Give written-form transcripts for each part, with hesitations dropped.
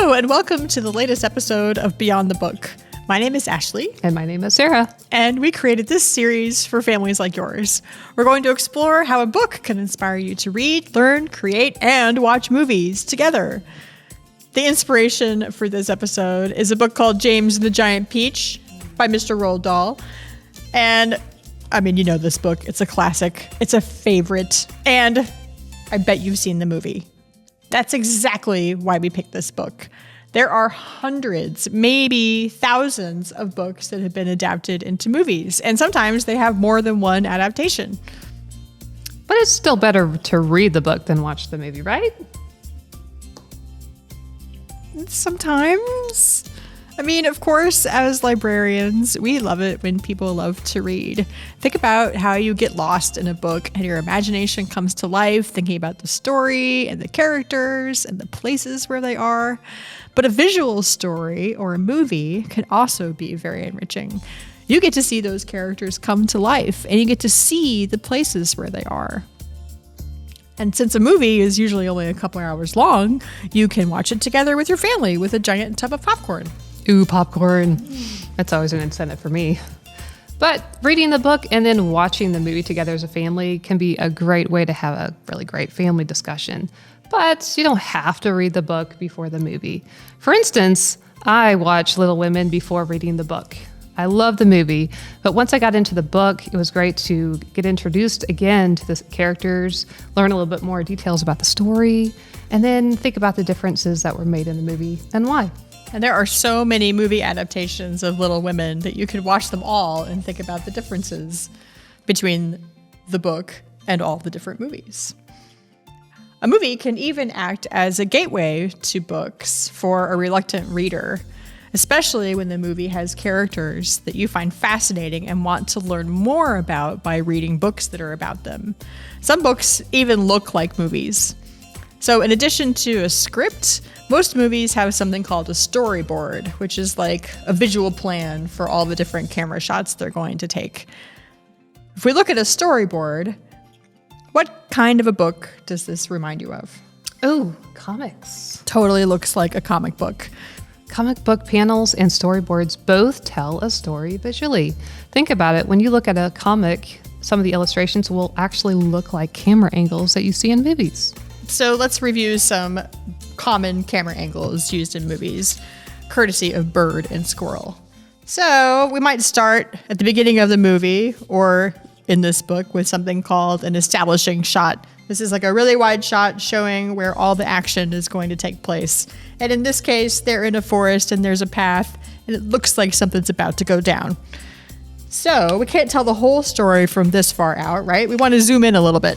Hello, and welcome to the latest episode of Beyond the Book. My name is Ashley. And my name is Sarah. And we created this series for families like yours. We're going to explore how a book can inspire you to read, learn, create, and watch movies together. The inspiration for this episode is a book called James and the Giant Peach by Mr. Roald Dahl. And, I mean, you know this book. It's a classic. It's a favorite. And I bet you've seen the movie. That's exactly why we picked this book. There are hundreds, maybe thousands of books that have been adapted into movies, and sometimes they have more than one adaptation. But it's still better to read the book than watch the movie, right? Sometimes. I mean, of course, as librarians, we love it when people love to read. Think about how you get lost in a book and your imagination comes to life, thinking about the story and the characters and the places where they are. But a visual story or a movie can also be very enriching. You get to see those characters come to life and you get to see the places where they are. And since a movie is usually only a couple hours long, you can watch it together with your family with a giant tub of popcorn. Ooh, popcorn. That's always an incentive for me. But reading the book and then watching the movie together as a family can be a great way to have a really great family discussion. But you don't have to read the book before the movie. For instance, I watched Little Women before reading the book. I love the movie, but once I got into the book, it was great to get introduced again to the characters, learn a little bit more details about the story, and then think about the differences that were made in the movie and why. And there are so many movie adaptations of Little Women that you could watch them all and think about the differences between the book and all the different movies. A movie can even act as a gateway to books for a reluctant reader, especially when the movie has characters that you find fascinating and want to learn more about by reading books that are about them. Some books even look like movies. So in addition to a script, most movies have something called a storyboard, which is like a visual plan for all the different camera shots they're going to take. If we look at a storyboard, what kind of a book does this remind you of? Oh, comics. Totally looks like a comic book. Comic book panels and storyboards both tell a story visually. Think about it. When you look at a comic, some of the illustrations will actually look like camera angles that you see in movies. So let's review some common camera angles used in movies, courtesy of Bird and Squirrel. So we might start at the beginning of the movie, or in this book, with something called an establishing shot. This is like a really wide shot showing where all the action is going to take place. And in this case, they're in a forest and there's a path and it looks like something's about to go down. So we can't tell the whole story from this far out, right? We want to zoom in a little bit.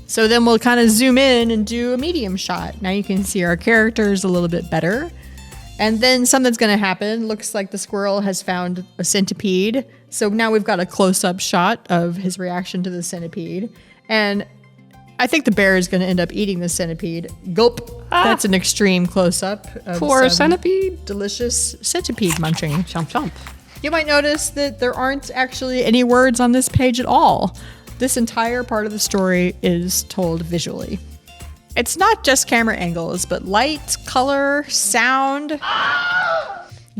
So then we'll kind of zoom in and do a medium shot. Now you can see our characters a little bit better. And then something's going to happen. Looks like the squirrel has found a centipede. So now we've got a close-up shot of his reaction to the centipede. And I think the bear is going to end up eating the centipede. Gulp. That's an extreme close-up of For a centipede? Delicious centipede munching. Chomp, chomp. You might notice that there aren't actually any words on this page at all. This entire part of the story is told visually. It's not just camera angles, but light, color, sound,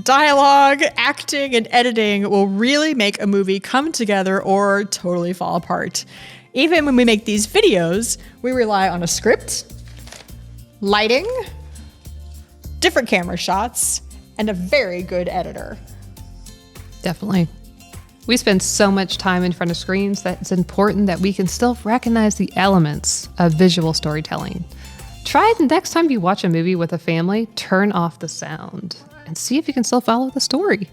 dialogue, acting, and editing will really make a movie come together or totally fall apart. Even when we make these videos, we rely on a script, lighting, different camera shots, and a very good editor. Definitely. We spend so much time in front of screens that it's important that we can still recognize the elements of visual storytelling. Try the next time you watch a movie with a family, turn off the sound and see if you can still follow the story.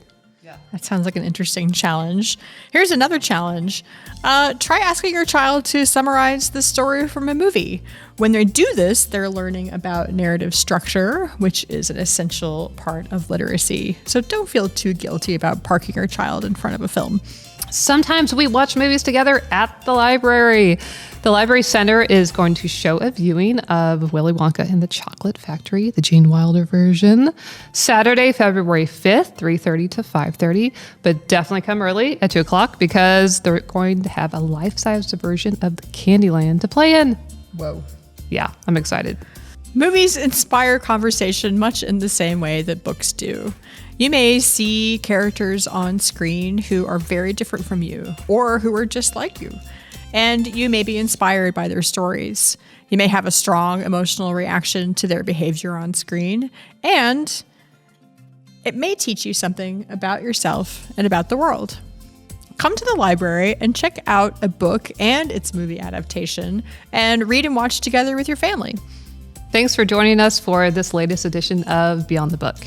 That sounds like an interesting challenge. Here's another challenge. Try asking your child to summarize the story from a movie. When they do this, they're learning about narrative structure, which is an essential part of literacy. So don't feel too guilty about parking your child in front of a film. Sometimes we watch movies together at the library. The Library Center is going to show a viewing of Willy Wonka and the Chocolate Factory, the Gene Wilder version, Saturday, February 5th, 3:30 to 5:30. But definitely come early at 2 o'clock because they're going to have a life-size version of the Candyland to play in. Whoa. Yeah, I'm excited. Movies inspire conversation much in the same way that books do. You may see characters on screen who are very different from you, or who are just like you, and you may be inspired by their stories. You may have a strong emotional reaction to their behavior on screen, and it may teach you something about yourself and about the world. Come to the library and check out a book and its movie adaptation, and read and watch together with your family. Thanks for joining us for this latest edition of Beyond the Book.